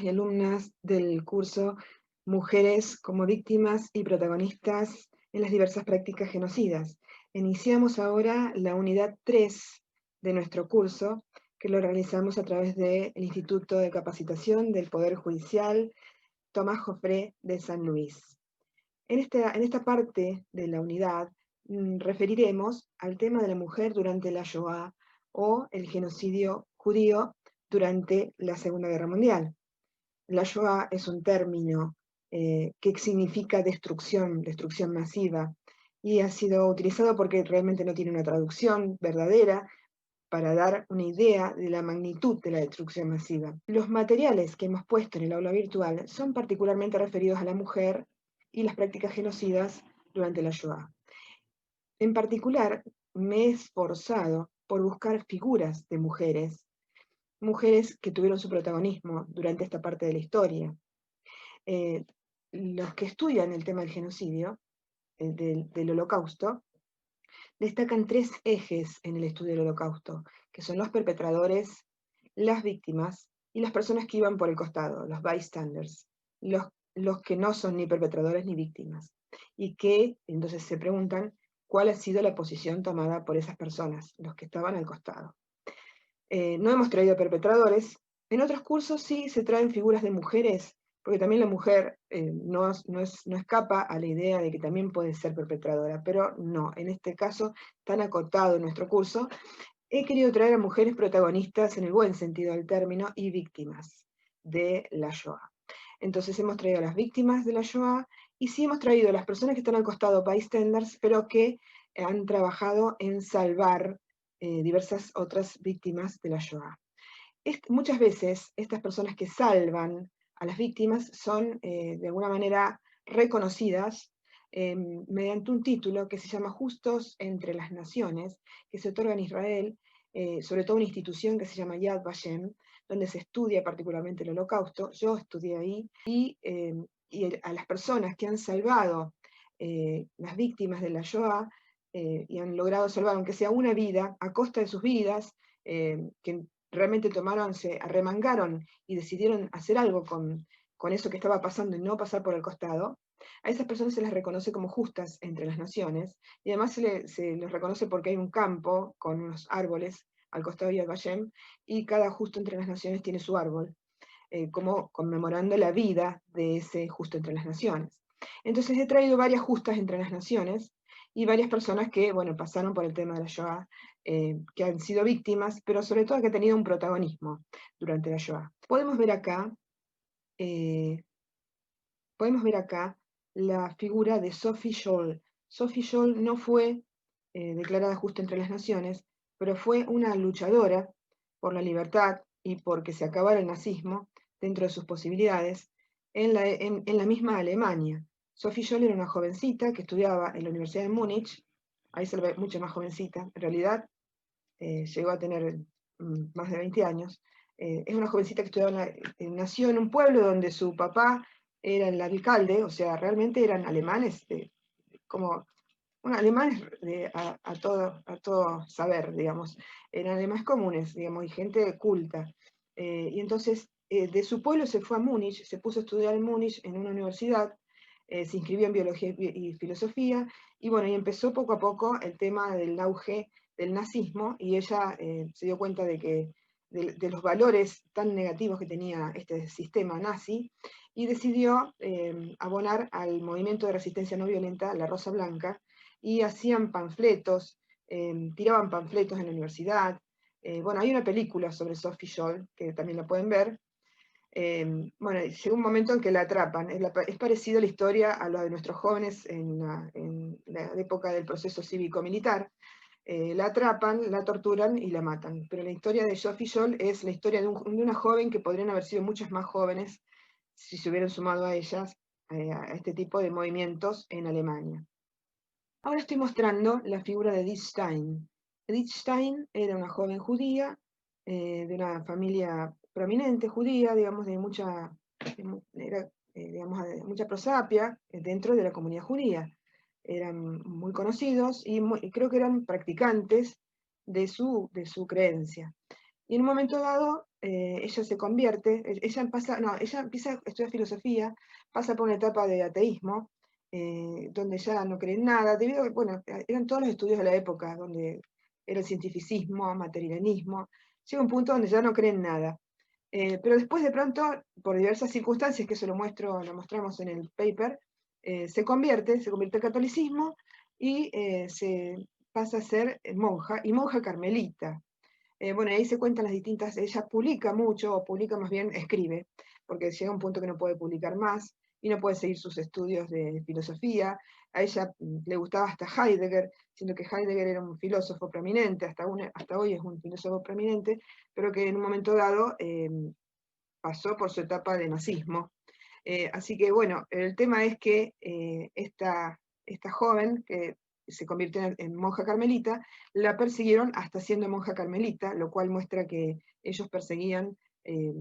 y alumnas del curso Mujeres como víctimas y protagonistas en las diversas prácticas genocidas. Iniciamos ahora la unidad 3 de nuestro curso, que lo realizamos a través del Instituto de Capacitación del Poder Judicial Tomás Joffre de San Luis. En esta parte de la unidad referiremos al tema de la mujer durante la Shoah o el genocidio judío durante la Segunda Guerra Mundial. La Shoah es un término que significa destrucción masiva, y ha sido utilizado porque realmente no tiene una traducción verdadera para dar una idea de la magnitud de la destrucción masiva. Los materiales que hemos puesto en el aula virtual son particularmente referidos a la mujer y las prácticas genocidas durante la Shoah. En particular, me he esforzado por buscar figuras de mujeres que tuvieron su protagonismo durante esta parte de la historia. Los que estudian el tema del genocidio, del Holocausto, destacan 3 ejes en el estudio del Holocausto, que son los perpetradores, las víctimas y las personas que iban por el costado, los bystanders, los que no son ni perpetradores ni víctimas, y que entonces se preguntan cuál ha sido la posición tomada por esas personas, los que estaban al costado. No hemos traído perpetradores. En otros cursos sí se traen figuras de mujeres, porque también la mujer no escapa a la idea de que también puede ser perpetradora, pero no, en este caso tan acotado en nuestro curso, he querido traer a mujeres protagonistas en el buen sentido del término y víctimas de la Shoah. Entonces hemos traído a las víctimas de la Shoah y sí hemos traído a las personas que están al costado, bystanders, pero que han trabajado en salvar diversas otras víctimas de la Shoah. Muchas veces estas personas que salvan a las víctimas son de alguna manera reconocidas mediante un título que se llama Justos entre las Naciones, que se otorga en Israel, sobre todo una institución que se llama Yad Vashem, donde se estudia particularmente el Holocausto. Yo estudié ahí, y a las personas que han salvado las víctimas de la Shoah y han logrado salvar, aunque sea una vida, a costa de sus vidas, que realmente se arremangaron y decidieron hacer algo con eso que estaba pasando y no pasar por el costado, a esas personas se les reconoce como justas entre las naciones, y además se les reconoce porque hay un campo con unos árboles al costado de Yad Vashem, y cada justo entre las naciones tiene su árbol, como conmemorando la vida de ese justo entre las naciones. Entonces he traído varias justas entre las naciones y varias personas que, bueno, pasaron por el tema de la Shoah, que han sido víctimas, pero sobre todo que han tenido un protagonismo durante la Shoah. Eh, podemos ver acá la figura de Sophie Scholl. Sophie Scholl no fue declarada justa entre las naciones, pero fue una luchadora por la libertad y porque se acabara el nazismo dentro de sus posibilidades en la misma Alemania. Sophie Scholl era una jovencita que estudiaba en la Universidad de Múnich. Ahí se la ve mucho más jovencita, en realidad llegó a tener más de 20 años. Es una jovencita que nació en un pueblo donde su papá era el alcalde, o sea, realmente eran alemanes, como alemanes a todo saber, digamos, eran alemanes comunes, digamos, y gente culta. Y entonces de su pueblo se fue a Múnich, se puso a estudiar en Múnich en una universidad, se inscribió en biología y filosofía, y bueno, y empezó poco a poco el tema del auge del nazismo, y ella se dio cuenta de los valores tan negativos que tenía este sistema nazi, y decidió abonar al movimiento de resistencia no violenta, la Rosa Blanca, y hacían panfletos, tiraban panfletos en la universidad. Bueno, hay una película sobre Sophie Scholl, que también la pueden ver. Bueno, llega un momento en que la atrapan. Es parecido a la historia a la de nuestros jóvenes en la época del proceso cívico-militar. La atrapan, la torturan y la matan. Pero la historia de Sophie Scholl es la historia de una joven que podrían haber sido muchas más jóvenes si se hubieran sumado a ellas, a este tipo de movimientos en Alemania. Ahora estoy mostrando la figura de Edith Stein. Edith Stein era una joven judía, de una familia prominente judía, digamos, digamos, de mucha prosapia dentro de la comunidad judía. Eran muy conocidos y creo que eran practicantes de su creencia. Y en un momento dado ella se convierte, ella empieza a estudiar filosofía, pasa por una etapa de ateísmo, donde ya no cree en nada, debido a que, bueno, eran todos los estudios de la época, donde era el cientificismo, materialismo, llega un punto donde ya no cree en nada. Pero después de pronto, por diversas circunstancias, que eso lo mostramos en el paper, se convierte al catolicismo y se pasa a ser monja, y monja carmelita. Bueno, ahí se cuentan las distintas, ella publica mucho, o publica más bien, escribe, porque llega un punto que no puede publicar más, y no puede seguir sus estudios de filosofía. A ella le gustaba hasta Heidegger, siendo que Heidegger era un filósofo preeminente, hasta hoy es un filósofo preeminente, pero que en un momento dado pasó por su etapa de nazismo. Así que bueno, el tema es que esta joven, que se convirtió en monja carmelita, la persiguieron hasta siendo monja carmelita, lo cual muestra que ellos perseguían eh,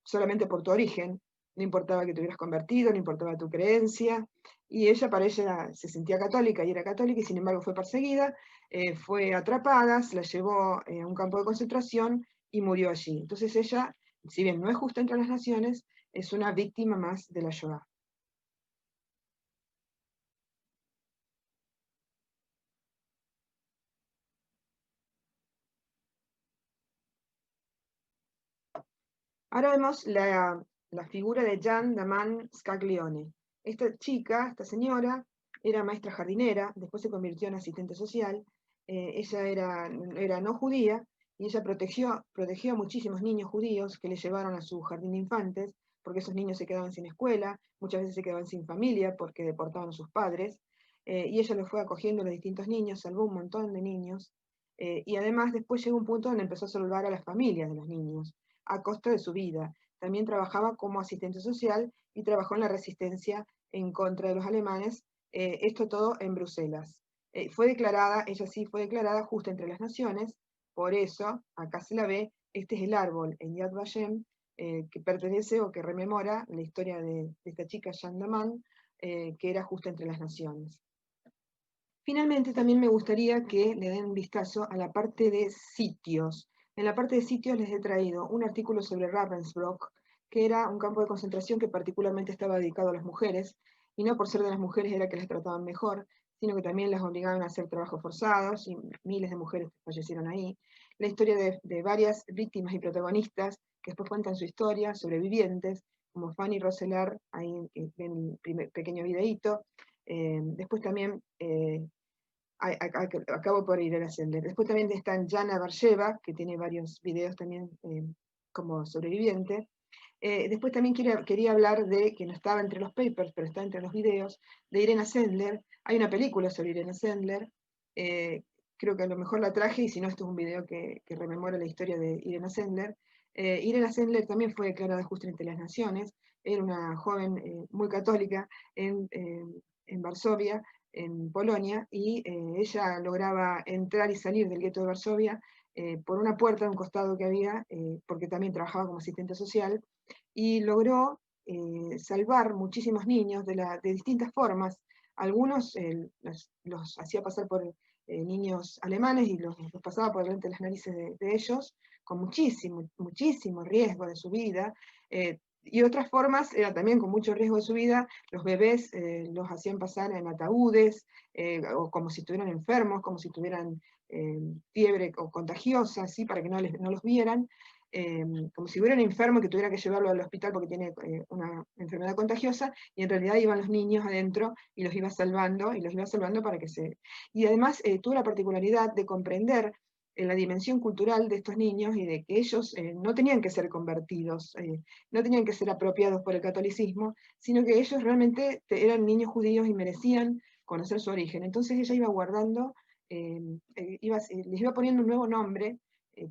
solamente por tu origen, no importaba que te hubieras convertido, no importaba tu creencia, y ella para ella se sentía católica y era católica, y sin embargo fue perseguida, fue atrapada, se la llevó a un campo de concentración y murió allí. Entonces ella, si bien no es justa entre las naciones, es una víctima más de la Shoah. Ahora vemos la figura de Jean Daman Scaglione. Esta chica, esta señora, era maestra jardinera, después se convirtió en asistente social. Ella era no judía y ella protegió a muchísimos niños judíos que le llevaron a su jardín de infantes, porque esos niños se quedaban sin escuela, muchas veces se quedaban sin familia porque deportaban a sus padres. Y ella los fue acogiendo a los distintos niños, salvó un montón de niños. Y además después llegó un punto donde empezó a salvar a las familias de los niños a costa de su vida. También trabajaba como asistente social y trabajó en la resistencia en contra de los alemanes, esto todo en Bruselas. Ella sí fue declarada justa entre las naciones, por eso, acá se la ve, este es el árbol en Yad Vashem, que pertenece o que rememora la historia de esta chica, Jeanne Daman, que era justa entre las naciones. Finalmente, también me gustaría que le den un vistazo a la parte de sitios. En la parte de sitios les he traído un artículo sobre Ravensbrück, que era un campo de concentración que particularmente estaba dedicado a las mujeres, y no por ser de las mujeres era que las trataban mejor, sino que también las obligaban a hacer trabajos forzados, y miles de mujeres fallecieron ahí. La historia de varias víctimas y protagonistas que después cuentan su historia, sobrevivientes, como Fanny Roselar, ahí en el pequeño videíto. Después también acabo por ir a ascender. Después también está Jana Barsheva, que tiene varios videos también como sobreviviente. Después también quería hablar de, que no estaba entre los papers, pero está entre los videos, de Irena Sendler. Hay una película sobre Irena Sendler. eh, Creo que a lo mejor la traje, y si no, esto es un video que rememora la historia de Irena Sendler. Irena Sendler también fue declarada justa entre las naciones. Era una joven muy católica en Varsovia, en Polonia, y ella lograba entrar y salir del gueto de Varsovia por una puerta de un costado que había, porque también trabajaba como asistente social, y logró salvar muchísimos niños de distintas formas. Algunos los hacía pasar por niños alemanes y los pasaba por delante de las narices de ellos, con muchísimo, muchísimo riesgo de su vida. Y otras formas era también con mucho riesgo de su vida. Los bebés los hacían pasar en ataúdes, o como si estuvieran enfermos, como si tuvieran fiebre o contagiosa, ¿sí? Para que no los vieran. Como si hubiera un enfermo que tuviera que llevarlo al hospital porque tiene una enfermedad contagiosa, y en realidad iban los niños adentro y los iba salvando para que se... Y además tuvo la particularidad de comprender la dimensión cultural de estos niños, y de que ellos no tenían que ser convertidos, no tenían que ser apropiados por el catolicismo, sino que ellos realmente eran niños judíos y merecían conocer su origen. Entonces ella iba guardando, les iba poniendo un nuevo nombre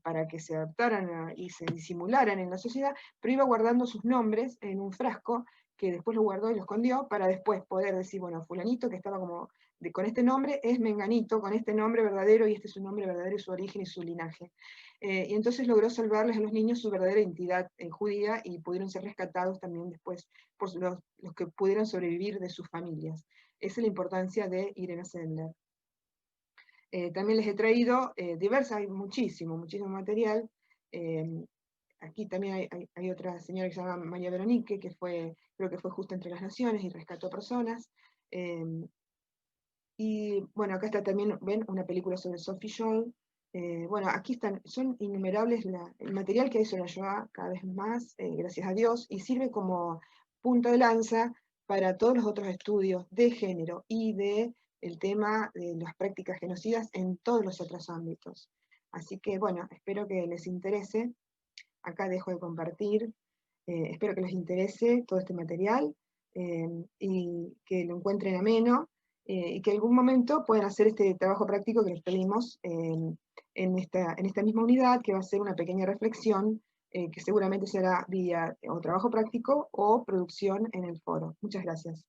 para que se adaptaran y se disimularan en la sociedad, pero iba guardando sus nombres en un frasco, que después lo guardó y lo escondió, para después poder decir, bueno, fulanito que estaba como con este nombre es menganito, con este nombre verdadero, y este es su nombre verdadero y su origen y su linaje. Y entonces logró salvarles a los niños su verdadera identidad judía, y pudieron ser rescatados también después por los que pudieron sobrevivir de sus familias. Esa es la importancia de Irena Sendler. También les he traído hay muchísimo material. aquí también hay otra señora que se llama María Veronique, creo que fue Justo entre las Naciones y rescató personas. Y bueno, acá está también, ven, una película sobre Sophie Scholl. Bueno, aquí son innumerables el material que hay sobre la Shoah, cada vez más, gracias a Dios, y sirve como punto de lanza para todos los otros estudios de género y de el tema de las prácticas genocidas en todos los otros ámbitos. Así que bueno, espero que les interese. Acá dejo de compartir. Espero que les interese todo este material, y que lo encuentren ameno, y que en algún momento puedan hacer este trabajo práctico que les pedimos en esta misma unidad, que va a ser una pequeña reflexión, que seguramente será vía o trabajo práctico o producción en el foro. Muchas gracias.